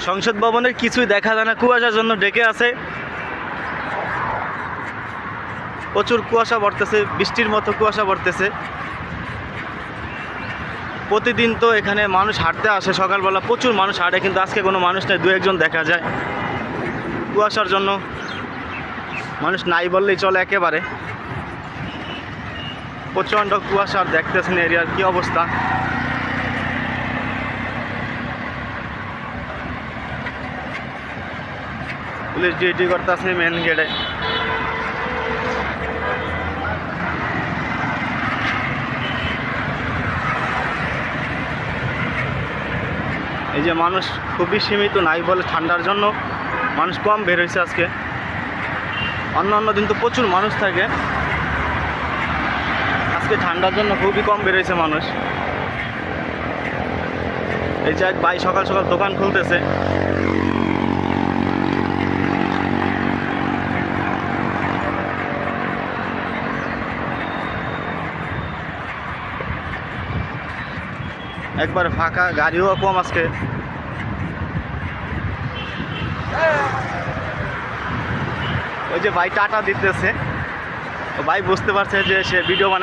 সংসদ ভবনের কিছুই দেখা যায় না, কুয়াশার জন্য ঢেকে আছে। প্রচুর কুয়াশা পড়তেছে, বৃষ্টির মতো কুয়াশা পড়তেছে। প্রতিদিন তো এখানে মানুষ হাঁটতে আসে, সকালবেলা প্রচুর মানুষ হাঁটে, কিন্তু আজকে কোনো মানুষ নেই, দু একজন দেখা যায়। কুয়াশার জন্য মানুষ নাই বললেই চলে একেবারে। প্রচণ্ড কুয়াশার, দেখতেছেন এরিয়ার কি অবস্থা। পুলিশ ডিউটি করতেছে মেন গেটে। এই যে মানুষ খুবই সীমিত, নাই বলে ঠান্ডার জন্য মানুষ কম বের হয়েছে আজকে। অন্য দিন তো প্রচুর মানুষ থাকে, আজকে ঠান্ডার জন্য খুবই কম বের হয়েছে মানুষ। এই যে এক ভাই সকাল সকাল দোকান খুলতেছে। একবারে ফাঁকা, গাড়িও কম আজকে। ওই যে ভাই টাটা দিতেছে, ভাই বুঝতে পারছে যে সে ভিডিও বানায়।